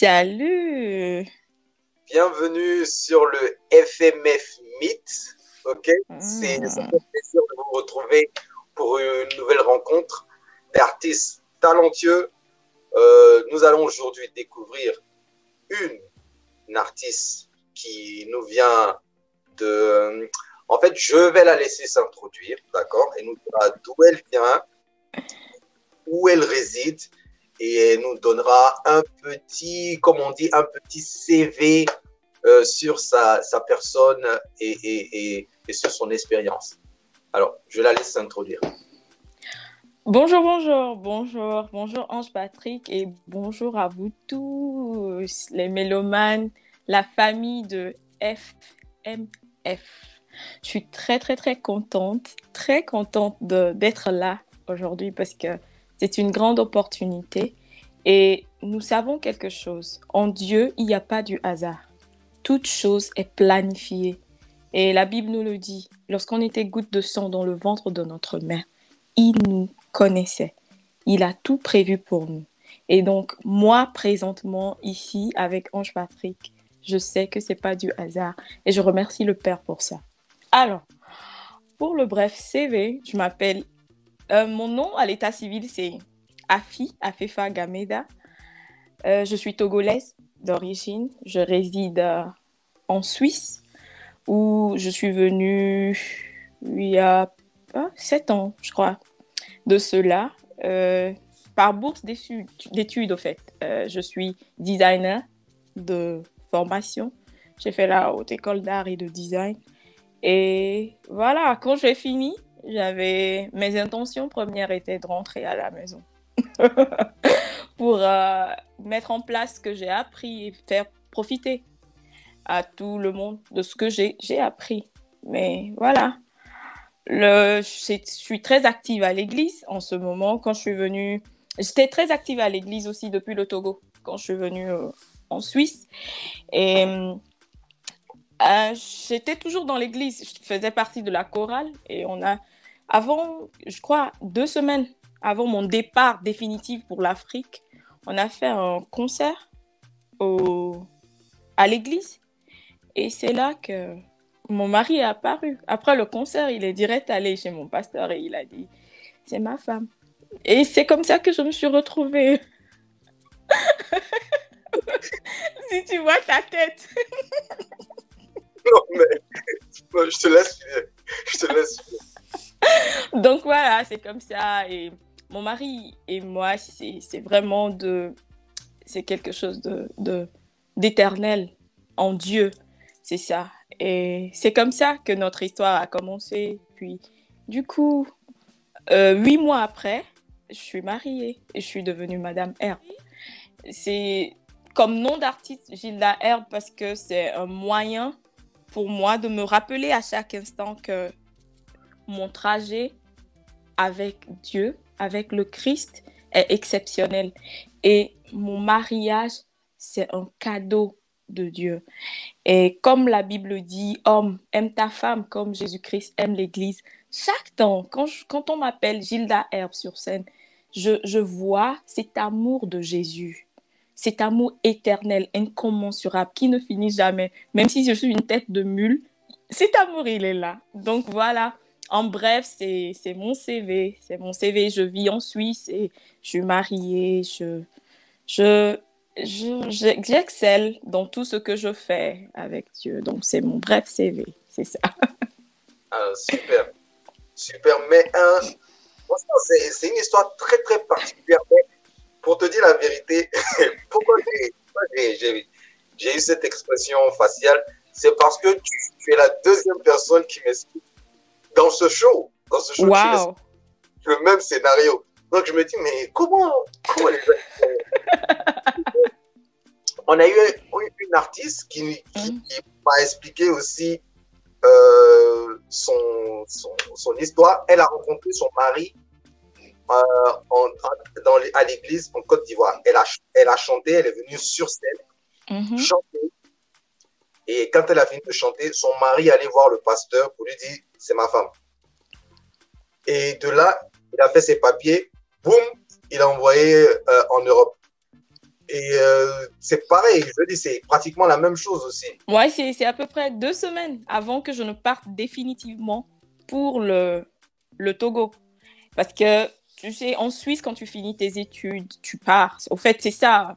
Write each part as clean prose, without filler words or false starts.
Salut! Bienvenue sur le FMF Meet. Ok, ça Hmm. fait plaisir de vous retrouver pour une nouvelle rencontre d'artistes talentueux. Nous allons aujourd'hui découvrir une artiste qui nous vient de. En fait, je vais la laisser s'introduire, d'accord? Elle nous dira d'où elle vient, où elle réside, et elle nous donnera un petit, comme on dit, un petit CV sur sa personne et sur son expérience. Alors, je la laisse s'introduire. Bonjour Ange Patrick et bonjour à vous tous, les mélomanes, la famille de FMF. Je suis très contente d'être là aujourd'hui parce que c'est une grande opportunité et nous savons quelque chose. En Dieu, il n'y a pas du hasard. Toute chose est planifiée. Et la Bible nous le dit, lorsqu'on était goutte de sang dans le ventre de notre mère, il nous connaissait. Il a tout prévu pour nous. Et donc, moi, présentement, ici, avec Ange Patrick, je sais que c'est pas du hasard. Et je remercie le Père pour ça. Alors, pour le bref CV, je m'appelle... mon nom à l'état civil, c'est Afefa Gameda. Je suis togolaise d'origine. Je réside en Suisse où je suis venue il y a 7 ans, je crois, de cela, par bourse d'études, au fait. Je suis designer de formation. J'ai fait la haute école d'art et de design. Et voilà, quand j'ai fini, mes intentions premières étaient de rentrer à la maison pour mettre en place ce que j'ai appris et faire profiter à tout le monde de ce que j'ai appris. Mais voilà, je suis très active à l'église en ce moment. Quand je suis venue, j'étais très active à l'église aussi depuis le Togo, quand je suis venue en Suisse. Et j'étais toujours dans l'église. Je faisais partie de la chorale. Et avant, je crois, 2 semaines avant mon départ définitif pour l'Afrique, on a fait un concert à l'église. Et c'est là que mon mari est apparu. Après le concert, il est direct allé chez mon pasteur et il a dit, c'est ma femme. Et c'est comme ça que je me suis retrouvée. Si tu vois ta tête. Non, mais je te laisse finir. Je te laisse finir. Donc voilà, c'est comme ça. Et mon mari et moi, c'est quelque chose d'éternel en Dieu. C'est ça. Et c'est comme ça que notre histoire a commencé. Puis, du coup, 8 mois après, je suis mariée et je suis devenue Madame Herbe. C'est comme nom d'artiste Gilda Herbe parce que c'est un moyen pour moi de me rappeler à chaque instant que mon trajet avec Dieu, avec le Christ, est exceptionnel. Et mon mariage, c'est un cadeau de Dieu. Et comme la Bible dit, homme, aime ta femme comme Jésus-Christ aime l'Église. Chaque temps, quand on m'appelle Gilda Herbe sur scène, je vois cet amour de Jésus, cet amour éternel, incommensurable, qui ne finit jamais. Même si je suis une tête de mule, cet amour, il est là. Donc voilà, en bref, c'est mon CV. C'est mon CV. Je vis en Suisse et je suis mariée. Je, j'excelle dans tout ce que je fais avec Dieu. Donc, c'est mon bref CV. C'est ça. Ah, super, super. Mais franchement, c'est une histoire très, très particulière. Mais pour te dire la vérité, pourquoi j'ai eu cette expression faciale, c'est parce que tu es la deuxième personne qui m'explique dans ce show. Dans ce show, tu Waouh! m'expliques le même scénario. Donc, je me dis, mais comment les gens. On a eu une artiste qui m'a expliqué aussi son histoire. Elle a rencontré son mari à l'église en Côte d'Ivoire. Elle a chanté, elle est venue sur scène chanter. Et quand elle a fini de chanter, son mari allait voir le pasteur pour lui dire, c'est ma femme. Et de là, il a fait ses papiers, boum, il a envoyé en Europe. Et c'est pareil, je dis, c'est pratiquement la même chose aussi. Ouais, c'est à peu près 2 semaines avant que je ne parte définitivement pour le Togo. Parce que, tu sais, en Suisse, quand tu finis tes études, tu pars. Au fait, c'est ça.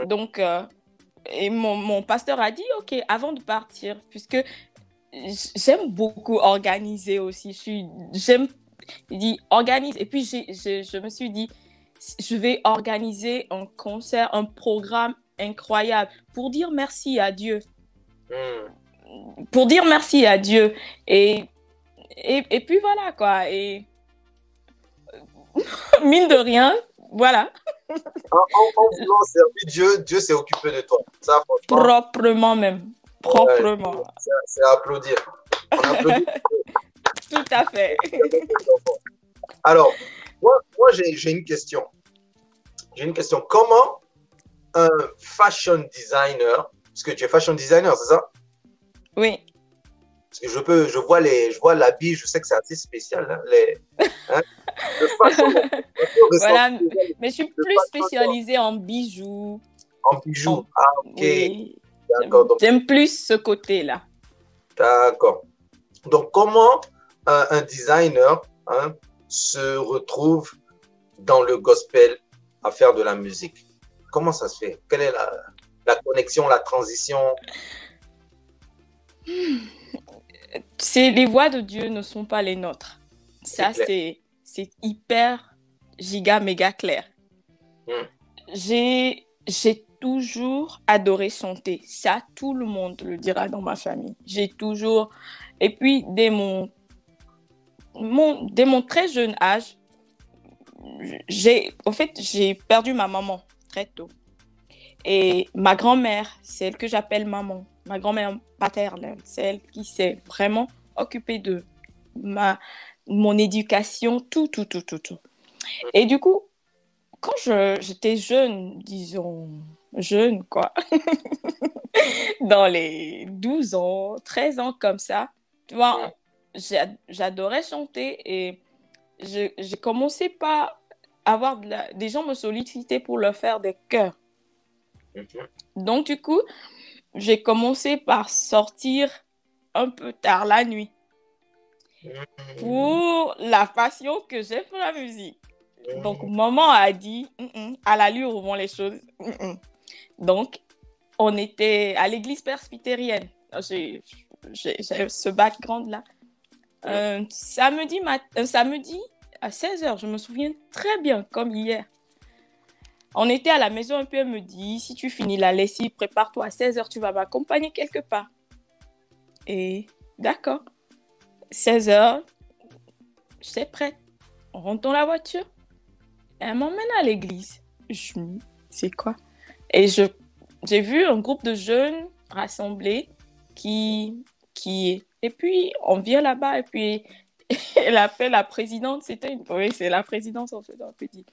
Donc, et mon pasteur a dit, OK, avant de partir, puisque j'aime beaucoup organiser aussi. Il dit, organise. Et puis, je me suis dit, je vais organiser un concert, un programme incroyable pour dire merci à Dieu. Pour dire merci à Dieu. Et puis voilà, quoi. Et mine de rien, voilà. En voulant servir Dieu, Dieu s'est occupé de toi. Ça, franchement. Proprement même. Proprement. C'est à applaudir. On applaudit. Tout à fait. Alors, moi j'ai une question. J'ai une question. Comment un fashion designer, parce que tu es fashion designer, c'est ça? Oui. Parce que je vois l'habit, je sais que c'est assez spécial. Hein, le fashion, voilà, mais je suis plus spécialisée en bijoux. En bijoux, ah ok. Oui. D'accord. J'aime plus ce côté-là. D'accord. Donc, comment un designer se retrouve dans le gospel à faire de la musique? Comment ça se fait? Quelle est la connexion, la transition? Les voix de Dieu ne sont pas les nôtres. Ça, c'est hyper giga méga clair. J'ai toujours adoré chanter. Ça, tout le monde le dira dans ma famille. J'ai toujours... Et puis, dès mon très jeune âge, j'ai perdu ma maman très tôt. Et ma grand-mère, celle que j'appelle maman, ma grand-mère paternelle, celle qui s'est vraiment occupée de mon éducation, tout. Et du coup, quand j'étais jeune, disons, jeune quoi, dans les 12 ans, 13 ans comme ça, tu vois, j'adorais chanter et j'ai commencé par avoir des gens me sollicitaient pour leur faire des chœurs. Donc, du coup, j'ai commencé par sortir un peu tard la nuit pour la passion que j'ai pour la musique. Donc, maman a dit, à l'allure où vont les choses. Donc, on était à l'église presbytérienne. J'ai ce background-là. Samedi à 16h, je me souviens très bien, comme hier. On était à la maison un peu, elle me dit, si tu finis la lessive, prépare-toi à 16h, tu vas m'accompagner quelque part. Et d'accord. 16h, j'étais prête. On rentre dans la voiture. Elle m'emmène à l'église. Je me dis, c'est quoi? Et j'ai vu un groupe de jeunes rassemblés et puis on vient là-bas et puis elle appelle la présidente. Oui, c'est la présidente en fait. On peut dire,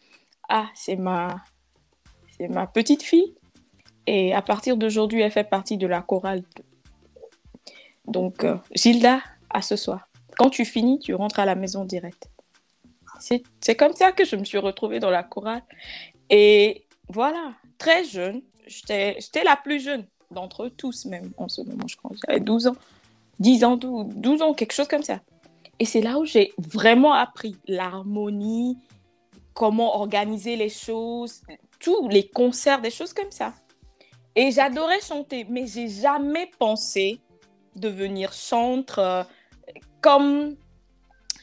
ah, c'est ma petite fille. Et à partir d'aujourd'hui, elle fait partie de la chorale. Donc, Gilda, à ce soir. Quand tu finis, tu rentres à la maison direct. C'est comme ça que je me suis retrouvée dans la chorale. Et voilà, très jeune. J'étais la plus jeune d'entre eux tous même en ce moment, je crois. J'avais 12 ans, 10 ans, 12 ans, quelque chose comme ça. Et c'est là où j'ai vraiment appris l'harmonie, comment organiser les choses, tous les concerts, des choses comme ça. Et j'adorais chanter, mais j'ai jamais pensé devenir chanteur comme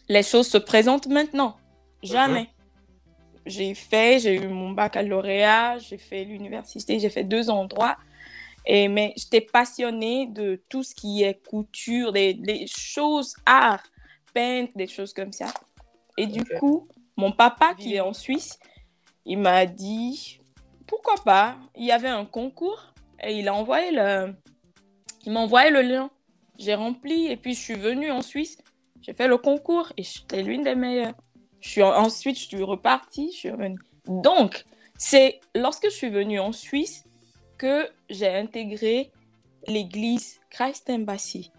les choses se présentent maintenant. Jamais. J'ai eu mon baccalauréat, j'ai fait l'université, j'ai fait 2 ans en droit. Mais j'étais passionnée de tout ce qui est couture, des choses, art, peintre, des choses comme ça. Et du coup, mon papa qui est en Suisse, il m'a dit, pourquoi pas? Il y avait un concours et il m'a envoyé le lien. J'ai rempli et puis je suis venue en Suisse. J'ai fait le concours et j'étais l'une des meilleures. Ensuite, je suis repartie, je suis revenue. Donc, c'est lorsque je suis venue en Suisse que j'ai intégré l'église Christ Embassy.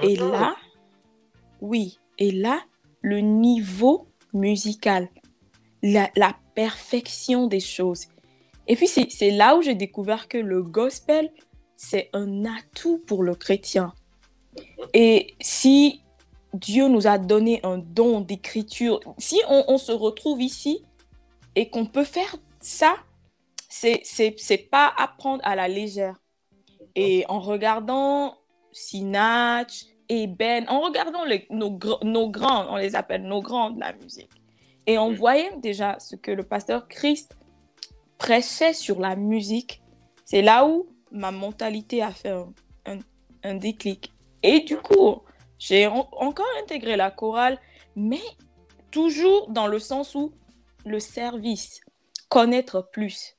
Et là, le niveau musical, la perfection des choses, Et puis, c'est là où j'ai découvert que le gospel, c'est un atout pour le chrétien. Et si Dieu nous a donné un don d'écriture, si on se retrouve ici et qu'on peut faire ça, c'est pas à prendre à la légère. Et en regardant Sinach et Ben, en regardant nos grands, on les appelle nos grands de la musique, et en voyant déjà ce que le pasteur Christ prêchait sur la musique, c'est là où ma mentalité a fait un déclic. Et du coup, j'ai encore intégré la chorale, mais toujours dans le sens où le service, connaître plus.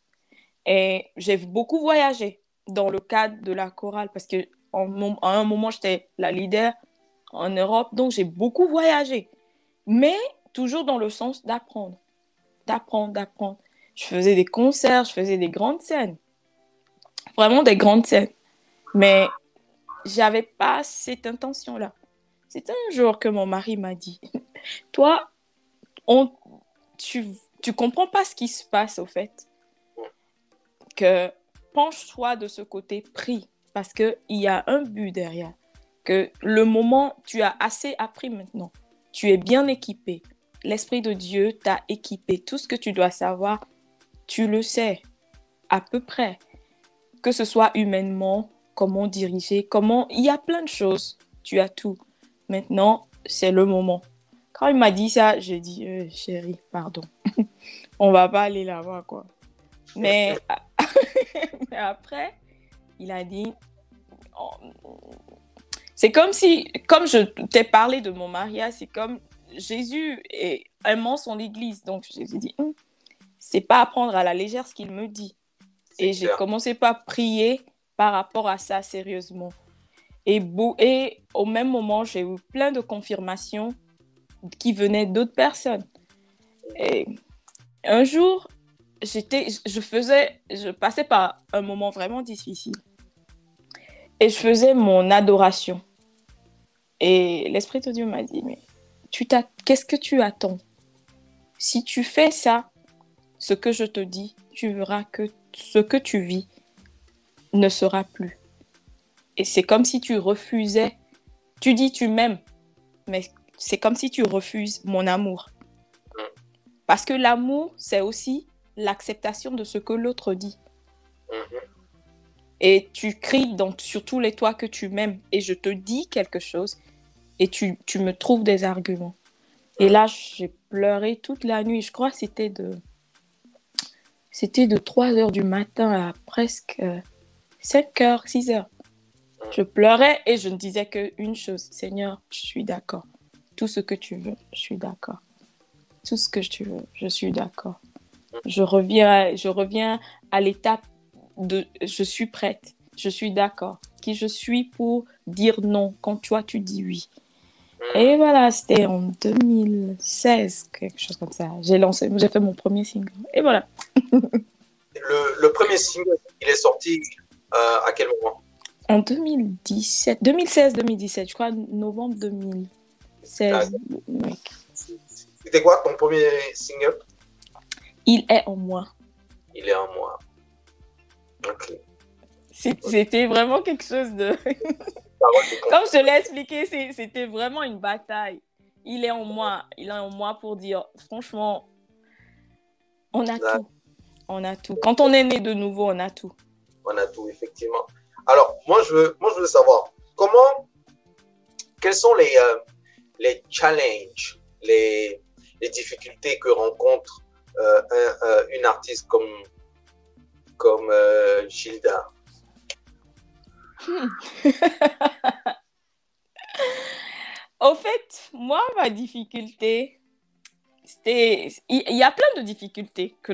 Et j'ai beaucoup voyagé dans le cadre de la chorale parce qu'à un moment, j'étais la leader en Europe, donc j'ai beaucoup voyagé. Mais toujours dans le sens d'apprendre. Je faisais des concerts, je faisais des grandes scènes. Vraiment des grandes scènes. Mais j'avais pas cette intention-là. C'est un jour que mon mari m'a dit, toi, tu comprends pas ce qui se passe au fait. Que penche-toi de ce côté, prie, parce qu'il y a un but derrière. Que le moment, tu as assez appris maintenant. Tu es bien équipé. L'Esprit de Dieu t'a équipé. Tout ce que tu dois savoir, tu le sais, à peu près. Que ce soit humainement, comment diriger, comment... Il y a plein de choses. Tu as tout. Maintenant, c'est le moment. Quand il m'a dit ça, j'ai dit, chérie, pardon. On va pas aller là-bas, quoi. Mais après, il a dit... C'est comme je t'ai parlé de mon mariage, c'est comme Jésus aimant son église. Donc, j'ai dit, c'est pas à prendre à la légère ce qu'il me dit. Et j'ai commencé par prier par rapport à ça sérieusement. Et au même moment, j'ai eu plein de confirmations qui venaient d'autres personnes. Et un jour, je passais par un moment vraiment difficile. Et je faisais mon adoration. Et l'Esprit de Dieu m'a dit, mais qu'est-ce que tu attends? Si tu fais ça, ce que je te dis, tu verras que ce que tu vis ne sera plus. Et c'est comme si tu refusais. Tu dis tu m'aimes, mais c'est comme si tu refuses mon amour. Parce que l'amour, c'est aussi l'acceptation de ce que l'autre dit. Et tu cries sur tous les toits que tu m'aimes. Et je te dis quelque chose. Et tu me trouves des arguments. Et là, j'ai pleuré toute la nuit. Je crois que c'était de 3h du matin à presque 5h, 6h. Je pleurais et je ne disais qu'une chose. Seigneur, je suis d'accord. Tout ce que tu veux, je suis d'accord. Tout ce que tu veux, je suis d'accord. Je reviens à l'étape de je suis prête. Je suis d'accord. Qui je suis pour dire non quand toi tu dis oui. Et voilà, c'était en 2016, quelque chose comme ça. J'ai fait mon premier single. Et voilà. Le premier single, il est sorti à quel moment? En 2016-2017, je crois, novembre 2016. Mec. C'était quoi ton premier single? Il est en moi. Il est en moi. Ok. C'était vraiment quelque chose de... Comme je te l'ai expliqué, c'était vraiment une bataille. Il est en moi. Il est en moi pour dire, franchement, on a tout. On a tout. Quand on est né de nouveau, on a tout. On a tout, effectivement. Alors, moi, je veux savoir, quels sont les challenges, les difficultés que rencontre une artiste comme Gilda? Au fait, moi, ma difficulté, il y a plein de difficultés que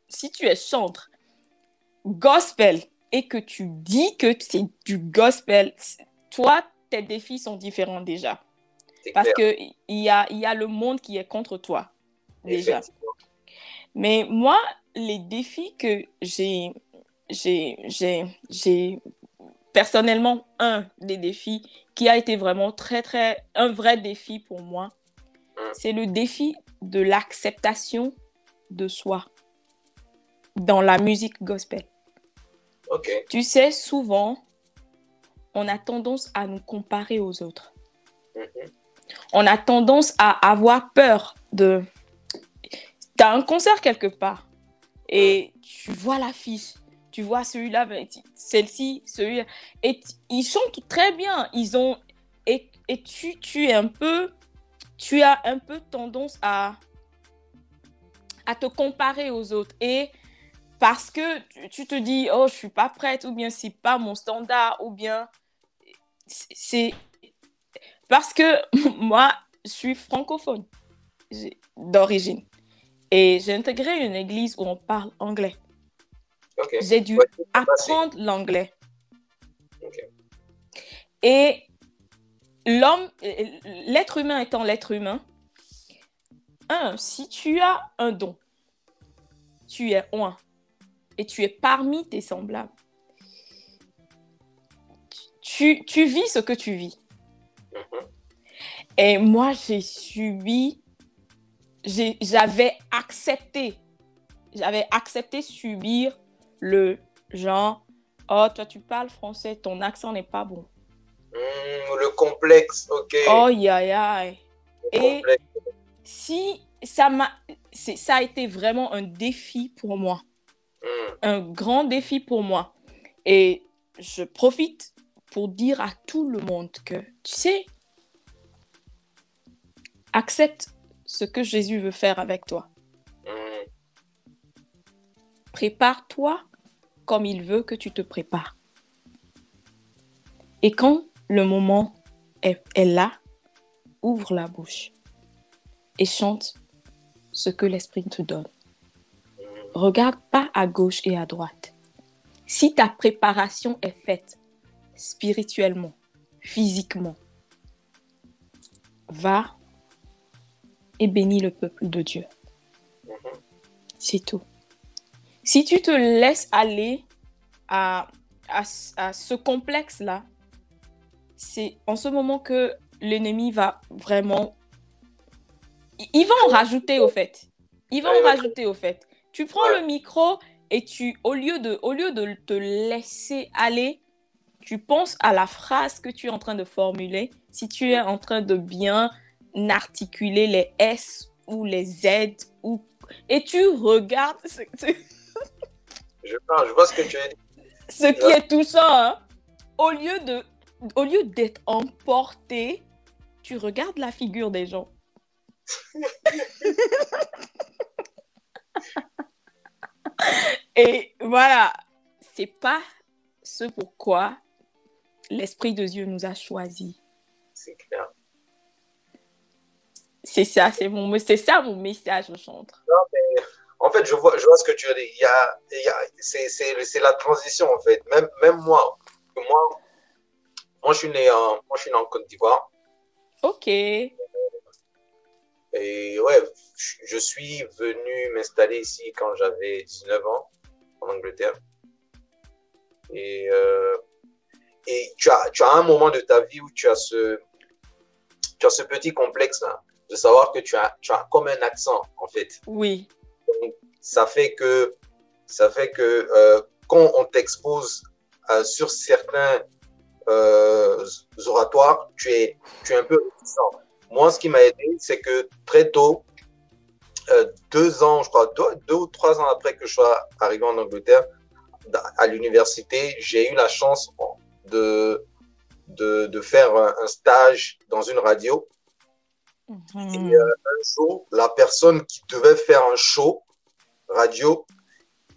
si tu es chanteur gospel et que tu dis que c'est du gospel, toi, tes défis sont différents déjà. Parce qu'il y a le monde qui est contre toi, déjà. Mais moi, les défis que j'ai personnellement, un des défis qui a été vraiment un vrai défi pour moi, c'est le défi de l'acceptation de soi. dans la musique gospel. Ok. Tu sais, souvent, on a tendance à nous comparer aux autres. Mhm. On a tendance à avoir peur de... Tu as un concert quelque part et tu vois l'affiche, tu vois celui-là, celle-ci, celui-là, et ils chantent très bien. Et tu as un peu tendance à te comparer aux autres. Et parce que tu te dis, oh, je suis pas prête, ou bien c'est pas mon standard, ou bien c'est parce que moi, je suis francophone d'origine. Et j'ai intégré une église où on parle anglais. Ok. J'ai dû Ouais, apprendre l'anglais. ok. Et l'être humain étant l'être humain, si tu as un don, tu es un, et tu es parmi tes semblables, tu vis ce que tu vis. Mhm. Et moi, j'avais accepté subir le genre, oh, toi tu parles français, ton accent n'est pas bon. Le complexe, ok. Oh, ya. Le Et complexe. si ça a été vraiment un défi pour moi, un grand défi pour moi. Et je profite pour dire à tout le monde que, tu sais, accepte ce que Jésus veut faire avec toi. Prépare-toi comme il veut que tu te prépares. Et quand le moment est là, ouvre la bouche et chante ce que l'Esprit te donne. Regarde pas à gauche et à droite. Si ta préparation est faite spirituellement, physiquement, va et bénis le peuple de Dieu. C'est tout. Si tu te laisses aller à ce complexe-là, c'est en ce moment que l'ennemi va vraiment... Il va en rajouter au fait. Tu prends le micro et au lieu de te laisser aller, tu penses à la phrase que tu es en train de formuler. Si tu es en train de bien articuler les S ou les Z, et tu regardes Je vois ce que tu as dit. Ce qui est touchant, hein? Au lieu d'être emporté, tu regardes la figure des gens. Et voilà, c'est pas ce pourquoi l'Esprit de Dieu nous a choisis. C'est clair. C'est ça mon message au chantre. Non, mais en fait, je vois ce que tu as dit. C'est la transition, en fait. Même moi, je suis né en Côte d'Ivoire. Ok. Et ouais, je suis venu m'installer ici quand j'avais 19 ans, en Angleterre. Et tu as un moment de ta vie où tu as ce petit complexe-là, de savoir que tu as comme un accent, en fait. Oui. Donc, ça fait que quand on t'expose sur certains oratoires, tu es un peu réticent. Moi, ce qui m'a aidé, c'est que très tôt, 2 ans, je crois, 2 ou 3 ans après que je sois arrivé en Angleterre, à l'université, j'ai eu la chance de faire un stage dans une radio. Et un jour, la personne qui devait faire un show radio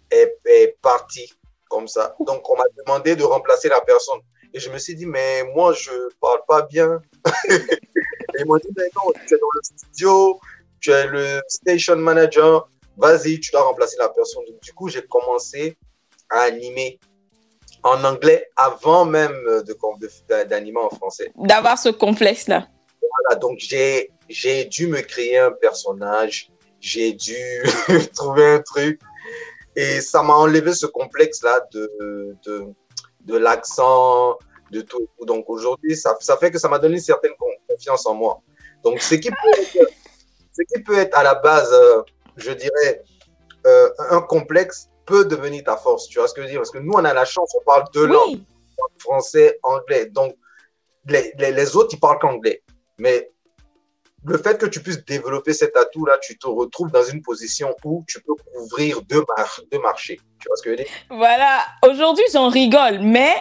est partie comme ça. Donc, on m'a demandé de remplacer la personne. Et je me suis dit, mais moi, je ne parle pas bien. Et ils m'ont dit, mais non, tu es dans le studio, tu es le station manager, vas-y, tu dois remplacer la personne. Donc, du coup, j'ai commencé à animer en anglais avant même d'animer en français. D'avoir ce complexe-là. Voilà, donc j'ai dû me créer un personnage, j'ai dû trouver un truc et ça m'a enlevé ce complexe-là de l'accent, de tout. Donc aujourd'hui, ça fait que ça m'a donné une certaine confiance en moi. Donc ce qui peut être à la base, je dirais, un complexe peut devenir ta force. Tu vois ce que je veux dire? Parce que nous, on a la chance, on parle deux langues, Oui, français, anglais. Donc, les autres, ils parlent qu'anglais. Mais le fait que tu puisses développer cet atout-là, tu te retrouves dans une position où tu peux couvrir deux marchés. Tu vois ce que je veux dire? voilà. Aujourd'hui, j'en rigole, mais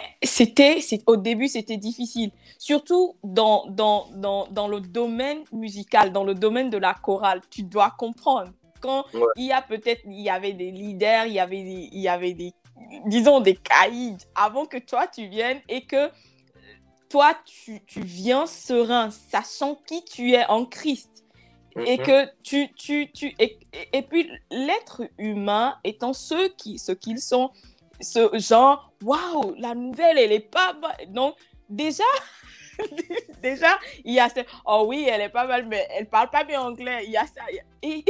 au début, c'était difficile. Surtout dans le domaine musical, dans le domaine de la chorale. Tu dois comprendre. Quand Ouais. il y avait des leaders, il y avait des, disons, des caïds avant que toi, tu viennes et que toi, tu viens serein, sachant qui tu es en Christ. Et Mhm. que et puis l'être humain étant ce qu'ils sont, ce genre, waouh, la nouvelle, elle est pas bonne. Donc, déjà, déjà, il y a ce, oh oui, elle est pas mal, mais elle parle pas bien anglais. Il y a ça. Et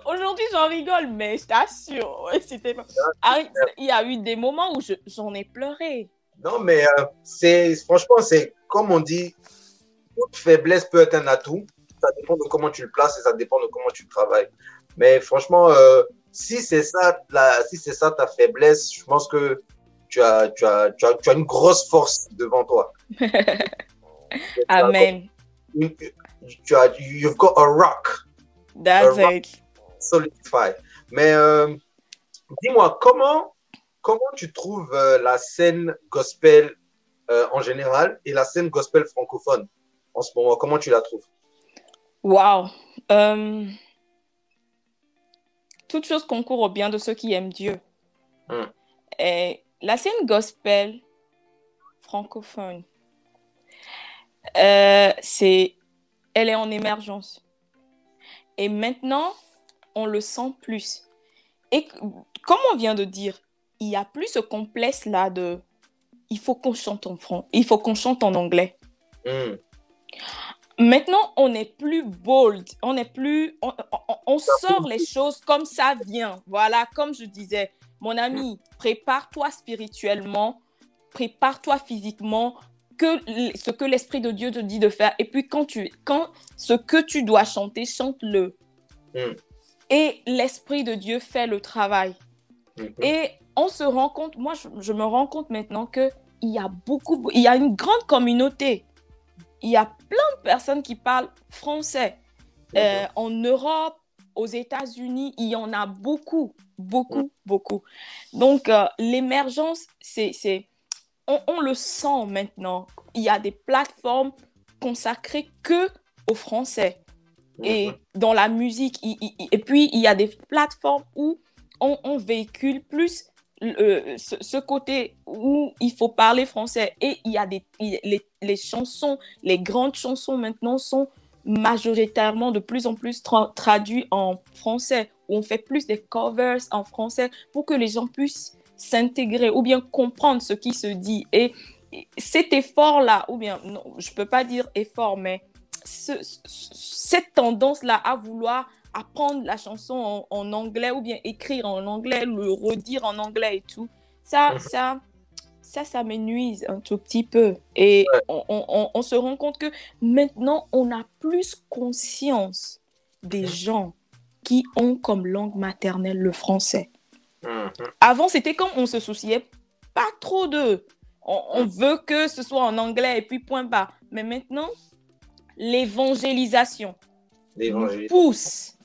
aujourd'hui, j'en rigole, mais je t'assure, ouais, c'était pas. Il y a eu des moments où j'en ai pleuré. Non, mais franchement, c'est comme on dit, toute faiblesse peut être un atout. Ça dépend de comment tu le places et ça dépend de comment tu travailles. Mais franchement, si c'est ça, si c'est ça ta faiblesse, je pense que tu as une grosse force devant toi. Amen. You've got a That's rock it. solidified. Mais dis-moi, comment tu trouves la scène gospel en général et la scène gospel francophone en ce moment? Comment tu la trouves? Wow. Toute chose concourt au bien de ceux qui aiment Dieu. Hmm. Et la scène gospel francophone, elle est en émergence. Et maintenant, on le sent plus. Et comme on vient de dire, il n'y a plus ce complexe-là de il faut qu'on chante en français, il faut qu'on chante en anglais. Hmm. Maintenant, on est plus bold, on sort les choses comme ça vient. Voilà, comme je disais, mon ami, prépare-toi spirituellement, prépare-toi physiquement, ce que l'Esprit de Dieu te dit de faire. Et puis, quand ce que tu dois chanter, chante-le. Hmm. Et l'Esprit de Dieu fait le travail. Hmm. Et on se rend compte, moi, je me rends compte maintenant qu'il il y a une grande communauté. Il y a plein de personnes qui parlent français. En Europe, aux États-Unis, il y en a beaucoup, Hmm. beaucoup, beaucoup. Donc, l'émergence, on le sent maintenant. Il y a des plateformes consacrées que aux Français. Hmm. Et dans la musique, et puis il y a des plateformes où on véhicule plus ce côté où il faut parler français. Et il y a les chansons, les grandes chansons maintenant sont majoritairement de plus en plus traduites en français, où on fait plus des covers en français pour que les gens puissent s'intégrer ou bien comprendre ce qui se dit. Et cet effort-là, ou bien, non, je ne peux pas dire effort, mais cette tendance-là à vouloir apprendre la chanson en anglais ou bien écrire en anglais, le redire en anglais et tout, ça, Hmm. ça, ça me nuise un tout petit peu. Et Ouais. on se rend compte que maintenant, on a plus conscience des gens qui ont comme langue maternelle le français. Hmm. Avant, c'était comme on se souciait pas trop d'eux. On Hmm. veut que ce soit en anglais et puis point barre. Mais maintenant, l'évangélisation nous L'évangile. pousse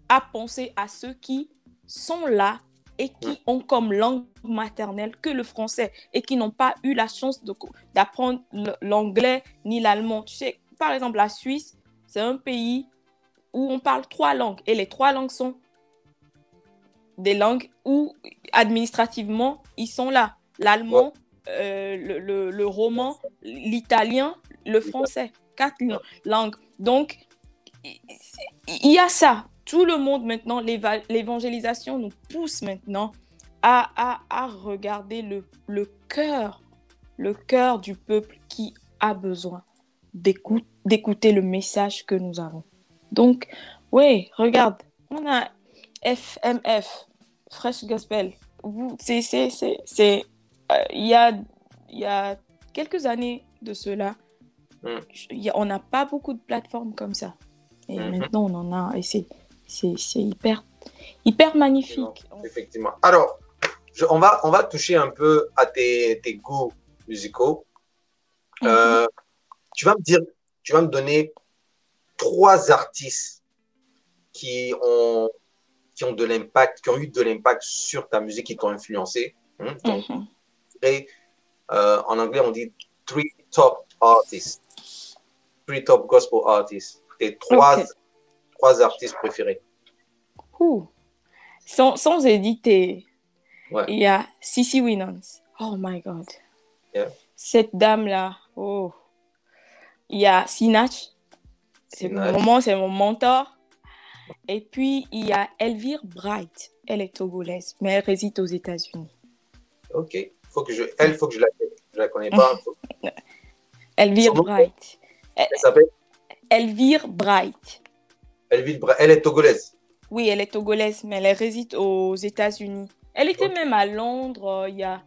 à penser à ceux qui sont là et Hmm. qui ont comme langue maternelle que le français et qui n'ont pas eu la chance d'apprendre l'anglais ni l'allemand. Tu sais, par exemple, la Suisse, c'est un pays où on parle 3 langues et les 3 langues sont des langues où administrativement, ils sont là. Ouais. L'allemand, le roman, l'italien, le français. 4 langues. Donc, il y a ça. Tout le monde maintenant, l'évangélisation nous pousse maintenant à regarder le cœur du peuple qui a besoin d'écouter le message que nous avons. Donc, oui, regarde, on a FMF, Fresh Gospel. Il y a quelques années de cela, Hmm. on n'a pas beaucoup de plateformes comme ça. Et Hmm. maintenant, on en a. Et c'est hyper. Hyper magnifique. Effectivement. Alors, on va toucher un peu à tes goûts musicaux. Tu vas me donner 3 artistes qui ont de l'impact, qui ont eu de l'impact sur ta musique, qui t'ont influencé. Donc, en anglais, on dit 3 top artists, 3 top gospel artists. Tes 3 artistes préférés. Sans hésiter, Ouais. il y a CeCe Winans. Oh my God. Yeah. Cette dame-là, oh. Il y a Sinach. C'est mon mentor. Et puis, il y a Elvire Bright. Elle est togolaise, mais elle réside aux États-Unis. Ok. Faut que je la connaisse. Je la connais pas. Elvire Bright. Elle s'appelle Elvire Bright. Elvire Bright. Elle est togolaise. Oui, elle est togolaise, mais elle réside aux États-Unis. Elle était même à Londres il y a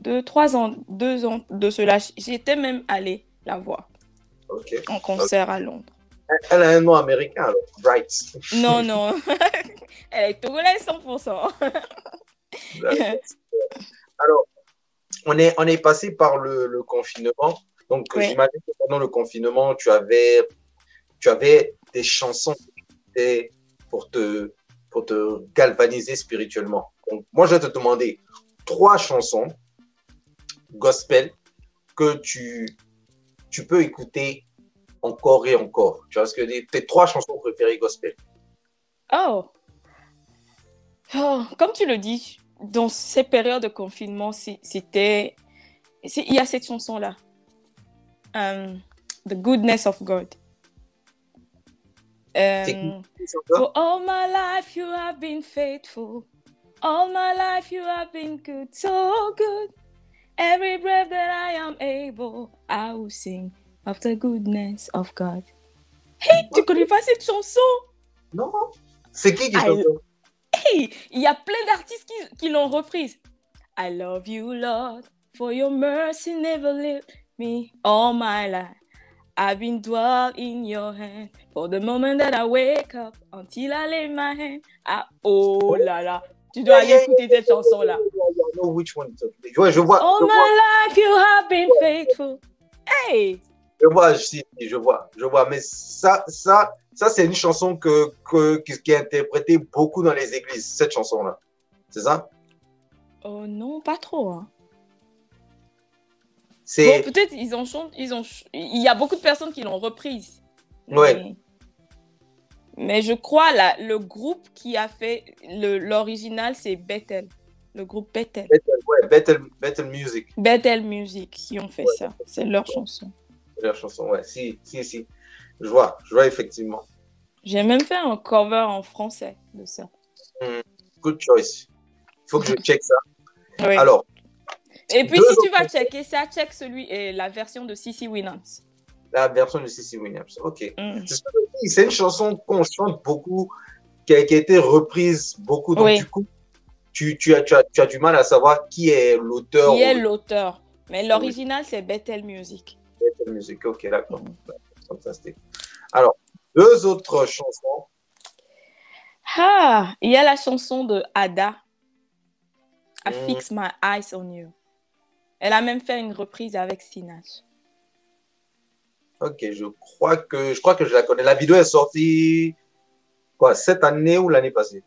2 ans de cela. J'étais même allée la voir en concert à Londres. Elle a un nom américain, alors. Bright. Non. Elle est togolaise 100%. Alors, on est passé par le confinement. Donc, j'imagine que pendant le confinement, tu avais des chansons pour te galvaniser spirituellement. Donc, moi, je vais te demander 3 chansons gospel que tu peux écouter encore et encore. Tu vois ce que je veux dire? Tes 3 chansons préférées gospel. Oh, comme tu le dis, dans ces périodes de confinement, il y a cette chanson-là. The Goodness of God. For all my life you have been faithful. All my life you have been good, so good. Every breath that I am able, I will sing of the goodness of God. Hey, tu connais pas cette chanson? Non. C'est qui chante? Hey, il y a plein d'artistes qui l'ont reprise. I love you, Lord, for your mercy never left me all my life. I've been dwelt in your hand for the moment that I wake up until I lay my hand. Ah, oh là là, tu dois aller écouter cette chanson-là. I know which one. Je vois. All my life you have been faithful. Hey! Je vois. Mais ça c'est une chanson qui est interprétée beaucoup dans les églises, cette chanson-là. C'est ça? Oh non, pas trop. Hein. Bon, peut-être il y a beaucoup de personnes qui l'ont reprise. Ouais. Mais je crois le groupe qui a fait l'original, c'est Bethel. Le groupe Bethel. Bethel Music. Bethel Music qui ont fait ça. C'est leur chanson. Leur chanson, ouais. Si. Je vois effectivement. J'ai même fait un cover en français de ça. Good choice. Il faut que je check ça. Oui. Alors. Et puis, si tu vas checker ça, check la version de CeCe Winans. La version de CeCe Winans, ok. C'est une chanson qu'on chante beaucoup, qui a été reprise beaucoup. Donc, du coup, tu as du mal à savoir qui est l'auteur. Qui est l'auteur. Mais l'original, c'est Bethel Music. Bethel Music, ok, d'accord. Fantastique. Alors, 2 autres chansons. Il y a la chanson de Ada. I Fix My Eyes on You. Elle a même fait une reprise avec Sinach. Ok, je crois que je la connais. La vidéo est sortie cette année ou l'année passée?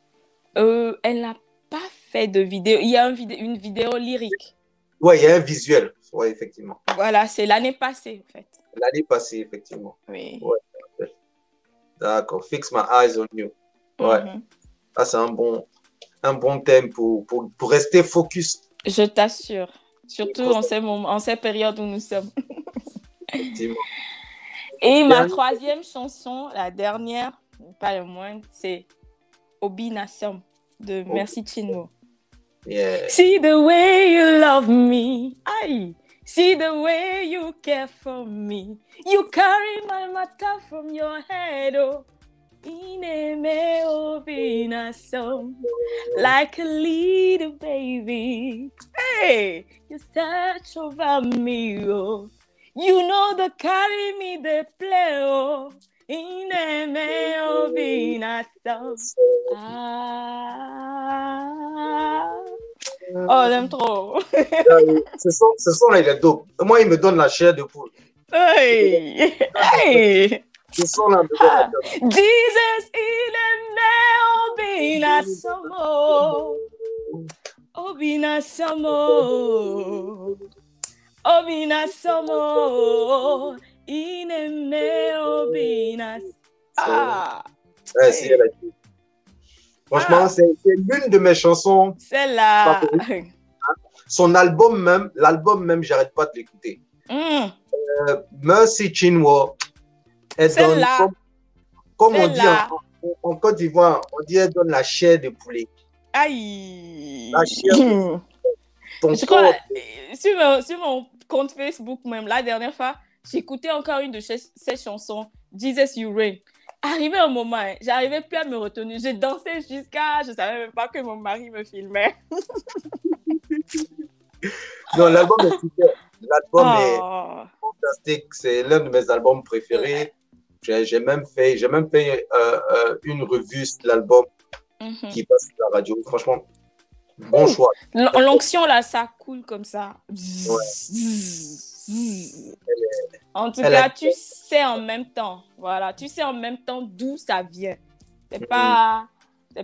Elle n'a pas fait de vidéo. Il y a une vidéo lyrique. Ouais, il y a un visuel. Ouais, effectivement. Voilà, c'est l'année passée, en fait. L'année passée, effectivement. Oui. Ouais. D'accord. Fix My Eyes on You. Ouais. Ça, c'est un bon thème pour rester focus. Je t'assure. Surtout en ces périodes où nous sommes. Effectivement. Et ma 3e chanson, la dernière, pas le moins, c'est Obi Nassam de Merci Chinwo. Yeah. See the way you love me. Aye. See the way you care for me. You carry my matter from your head. Oh. Ineme Obi Nassam. Like a little baby. Hey, you search over me. Oh. You know the carry me, the play, oh. Ineme Obi Obinaso. Ah. Oh, j'aime trop. Ce son-là, il est dope. Moi, il me donne la chair de poule. Hey. Hey. Ce son-là me donne la chair de poule. Jesus, il est né, Obinasomo. Obinasomo. Obinasomo. Il est né, Obinas. Ah. Ouais, si, elle a dit. Franchement, c'est l'une de mes chansons. Celle-là. Son album même, j'arrête pas de l'écouter. Mercy Chinwo. Celle-là. Comme on dit en Côte d'Ivoire, on dit elle donne la chair de poulet. Aïe. La chair de Je crois, sur mon compte Facebook même, la dernière fois, j'écoutais encore une de ces chansons, Jesus You Reign. Arrivé un moment, j'arrivais plus à me retenir. J'ai dansé jusqu'à... Je savais même pas que mon mari me filmait. Non, l'album est super. L'album est fantastique. C'est l'un de mes albums préférés. J'ai même fait une revue de l'album qui passe sur la radio. Franchement, bon choix. L'onction, là, ça coule comme ça. Ouais. En tout cas, tu sais en même temps. Voilà, tu sais en même temps d'où ça vient. C'est pas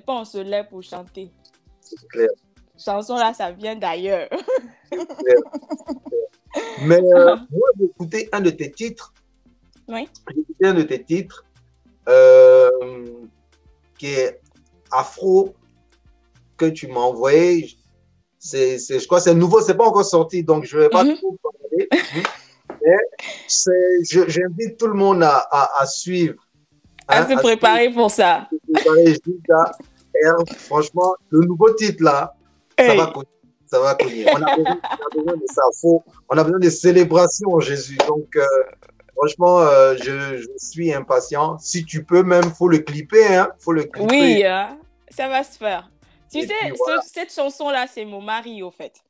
on se lève pour chanter. C'est clair. Chanson là, ça vient d'ailleurs. C'est clair. Mais moi, j'ai écouté un de tes titres. Oui. J'ai écouté un de tes titres qui est Afro, que tu m'as envoyé. Je crois que c'est nouveau, c'est pas encore sorti, donc je vais pas trop parler. Mais j'invite tout le monde à suivre. À se préparer pour ça. Franchement, le nouveau titre là, ça va cogner. On a besoin de ça. On a besoin de célébration en Jésus. Donc, franchement, je suis impatient. Si tu peux même, faut le clipper. Hein? Faut le clipper. Oui, ça va se faire. Tu sais, voilà. cette chanson-là, c'est mon mari, au fait.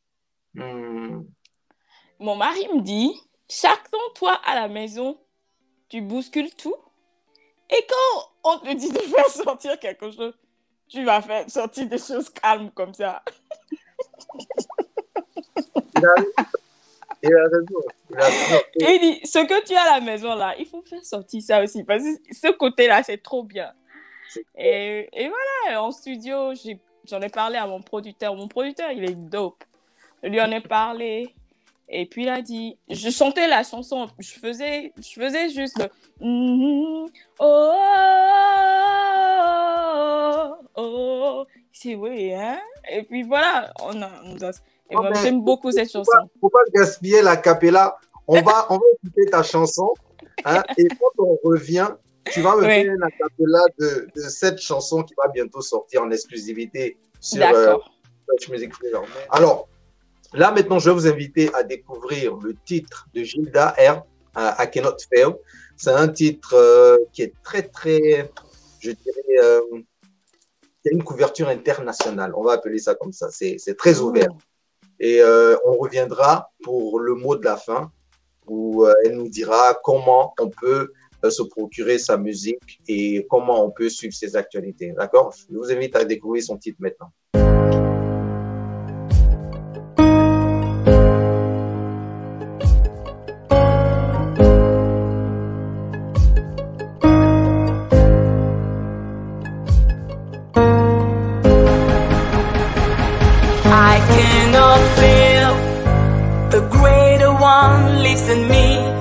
Mon mari me dit, chaque temps, toi, à la maison, tu bouscules tout. Et quand on te dit de faire sortir quelque chose, tu vas faire sortir des choses calmes comme ça. Il a raison. Il dit, ce que tu as à la maison, là, il faut faire sortir ça aussi. Parce que ce côté-là, c'est trop bien. Et voilà, en studio, j'en ai parlé à mon producteur. Mon producteur, il est dope. Je lui en ai parlé. Et puis, il a dit... Je chantais la chanson. Je faisais juste le... C'est oui, hein? Et puis, voilà. Et moi, j'aime beaucoup cette chanson. Faut pas gaspiller la capella. On va écouter ta chanson. Hein, et quand on revient... Tu vas me faire une acapella de cette chanson qui va bientôt sortir en exclusivité sur French Music Freedom. Alors, là maintenant, je vais vous inviter à découvrir le titre de Gilda R, I Cannot Fail. C'est un titre qui est très, très, je dirais, qui a une couverture internationale. On va appeler ça comme ça. C'est très ouvert. Et on reviendra pour le mot de la fin où elle nous dira comment on peut se procurer sa musique et comment on peut suivre ses actualités. D'accord? Je vous invite à découvrir son titre maintenant. I cannot feel the greater one lives in me.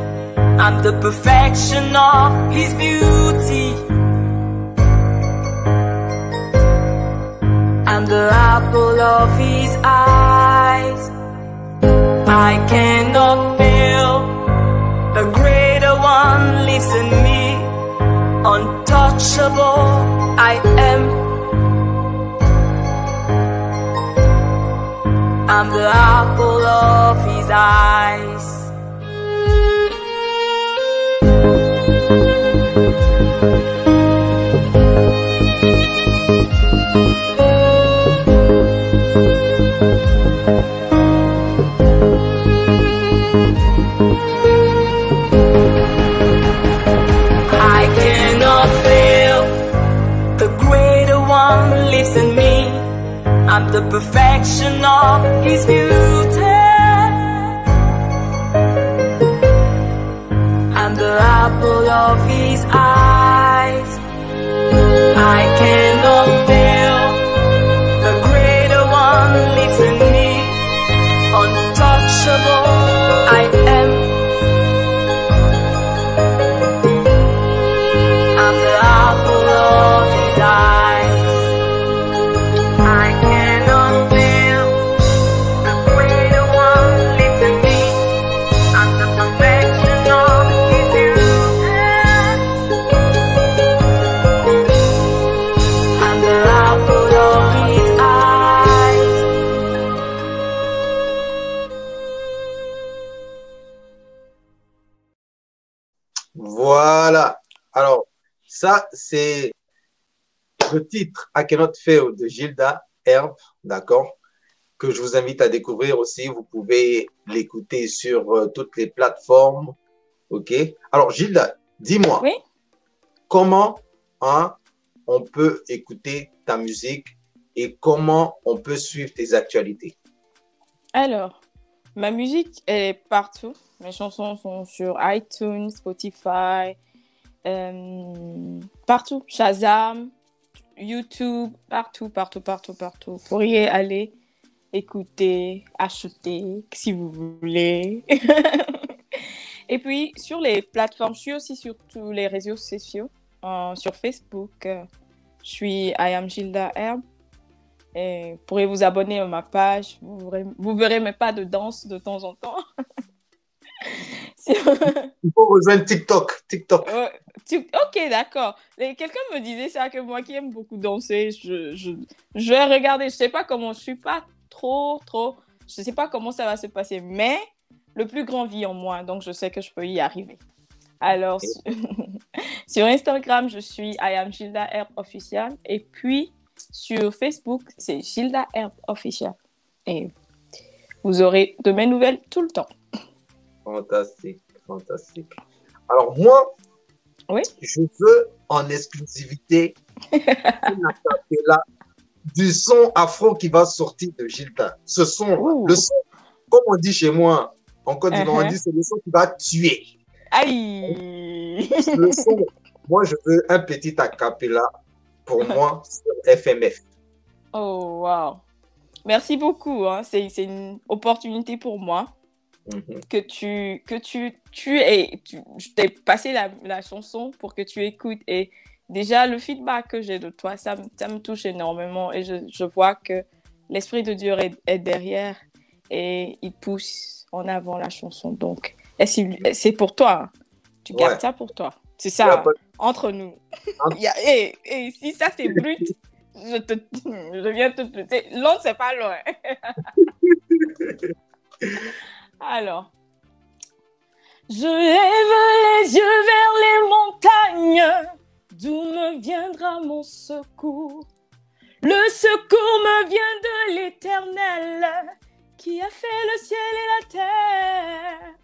I'm the perfection of His beauty. I'm the apple of His eyes. I cannot fail. The greater one lives in me. Untouchable I am. I'm the apple of His eyes. I'm the perfection of His beauty. I'm the apple of His eyes. I cannot fail. The greater one lives in me. Untouchable I am. I'm the apple of His eyes. I cannot fail. The greater one lives in me. I'm the perfection of His beauty. I'm the apple of His eyes. Voilà. Alors, ça, c'est le titre I Cannot Fail de Gilda Herb, d'accord, que je vous invite à découvrir aussi. Vous pouvez l'écouter sur toutes les plateformes. OK? Alors, Gilda, dis-moi, Oui. comment hein, on peut écouter ta musique et comment on peut suivre tes actualités? Alors, ma musique est partout. Mes chansons sont sur iTunes, Spotify, partout. Shazam, YouTube, partout. Vous pourriez aller écouter, acheter, si vous voulez. Et puis, sur les plateformes, je suis aussi sur tous les réseaux sociaux. Sur Facebook, je suis I am Gilda Herb. Et vous pourrez vous abonner à ma page. Vous verrez mes pas de danse de temps en temps. Il faut rejoindre TikTok. Ok, d'accord. Quelqu'un me disait ça, que moi qui aime beaucoup danser, je vais regarder. Je sais pas comment, je suis pas trop. Je sais pas comment ça va se passer, mais le plus grand vit en moi, donc je sais que je peux y arriver. Alors, sur Instagram, je suis I am Gilda Herb Official. Et puis, sur Facebook, c'est Gilda Herb Official. Et vous aurez de mes nouvelles tout le temps. Fantastique. Alors moi, Oui. je veux en exclusivité du son afro qui va sortir de Gilda. Ce son, le son, comme on dit chez moi, en Côte d'Ivoire, on dit c'est le son qui va tuer. Aïe. Le son, moi je veux un petit acapella pour moi sur FMF. Oh, wow. Merci beaucoup. Hein. C'est une opportunité pour moi. Que je t'ai passé la chanson pour que tu écoutes, et déjà le feedback que j'ai de toi, ça me touche énormément, et je vois que l'Esprit de Dieu est derrière et il pousse en avant la chanson. Donc, c'est pour toi. Hein. Tu gardes ça pour toi. C'est ça, entre nous. Et si ça c'est brut, je viens te... L'autre, c'est pas loin. Alors, je lève les yeux vers les montagnes, d'où me viendra mon secours. Le secours me vient de l'Éternel, qui a fait le ciel et la terre.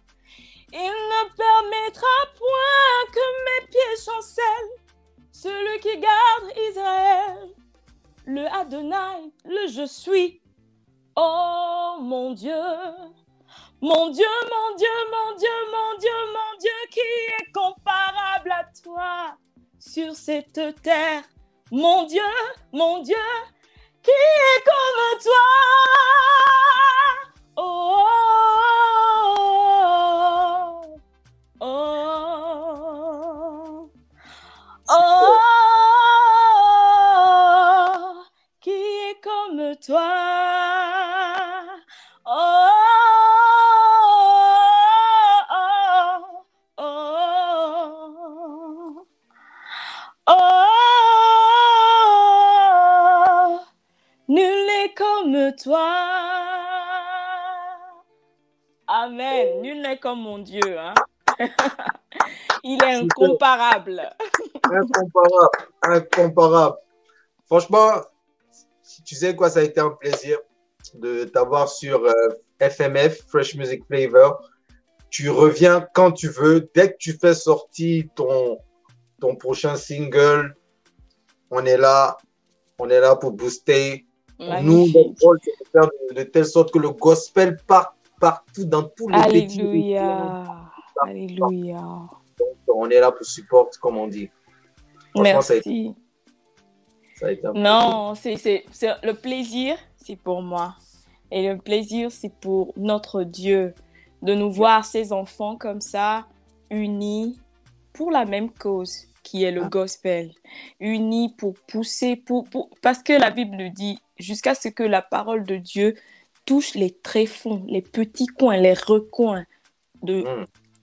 Il ne permettra point que mes pieds chancellent, celui qui garde Israël. Le Adonai, le je suis, oh mon Dieu. Mon Dieu, mon Dieu, mon Dieu, mon Dieu, mon Dieu, qui est comparable à toi sur cette terre. Mon Dieu, qui est comme toi. Oh, oh, oh, oh, oh, qui est comme toi. Oh. Toi. Amen. Nul n'est comme mon Dieu. Hein? Il est incomparable. Incomparable. Franchement, tu sais quoi, ça a été un plaisir de t'avoir sur FMF, Fresh Music Flavor. Tu reviens quand tu veux. Dès que tu fais sortir ton prochain single, on est là pour booster Nous, notre Magnifique. rôle, c'est de faire de telle sorte que le gospel parte partout, dans tous les petits. Alléluia. Alléluia. On est là pour support, comme on dit. Franchement, Merci. ça a été un plaisir. Non, le plaisir, c'est pour moi. Et le plaisir, c'est pour notre Dieu de nous voir, ses enfants, comme ça, unis pour la même cause, qui est le gospel. Unis pour pousser, parce que la Bible dit, jusqu'à ce que la parole de Dieu touche les tréfonds, les petits coins, les recoins de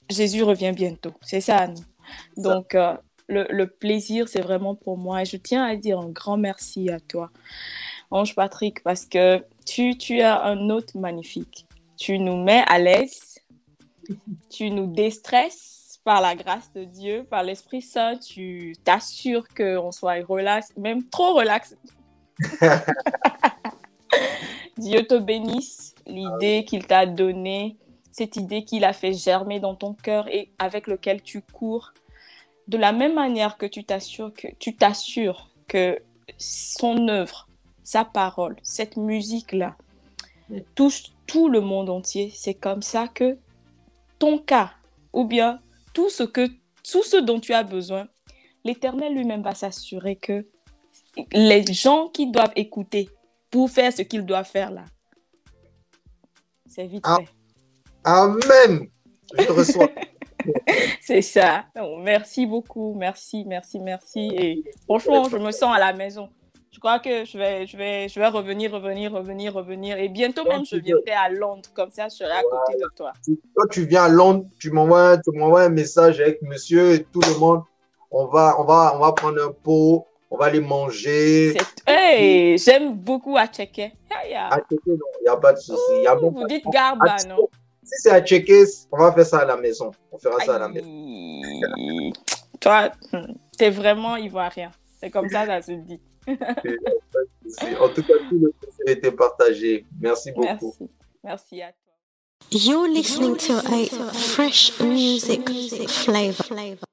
Jésus revient bientôt. C'est ça, non? Donc, le plaisir, c'est vraiment pour moi. Et je tiens à dire un grand merci à toi, Ange Patrick, parce que tu as un hôte magnifique. Tu nous mets à l'aise, tu nous déstresses par la grâce de Dieu, par l'Esprit Saint, tu t'assures qu'on soit relax, même trop relax. Dieu te bénisse, l'idée qu'il t'a donnée, cette idée qu'il a fait germer dans ton cœur et avec laquelle tu cours. De la même manière que tu t'assures que son œuvre, sa parole, cette musique-là, touche tout le monde entier. C'est comme ça que ton cas, ou bien tout ce dont tu as besoin, l'Éternel lui-même va s'assurer que les gens qui doivent écouter pour faire ce qu'ils doivent faire là, c'est vite fait. Amen. Je te reçois. C'est ça. Donc, merci beaucoup. Merci. Et franchement, je me sens à la maison. Je crois que je vais revenir. Et bientôt même, je viendrai à Londres. Comme ça, je serai à côté de toi. Quand tu viens à Londres, tu m'envoies un message avec monsieur et tout le monde. On va prendre un pot. On va aller manger. Hey, j'aime beaucoup à checker. À checker, non, il n'y a pas de souci. Vous dites Garba, non? Si c'est à checker, on va faire ça à la maison. On fera ça à la maison. Toi, t'es vraiment ivoirien. C'est comme ça se dit. En tout cas, tout le plaisir a été partagé. Merci beaucoup. Merci à toi. You're listening to a fresh music flavor.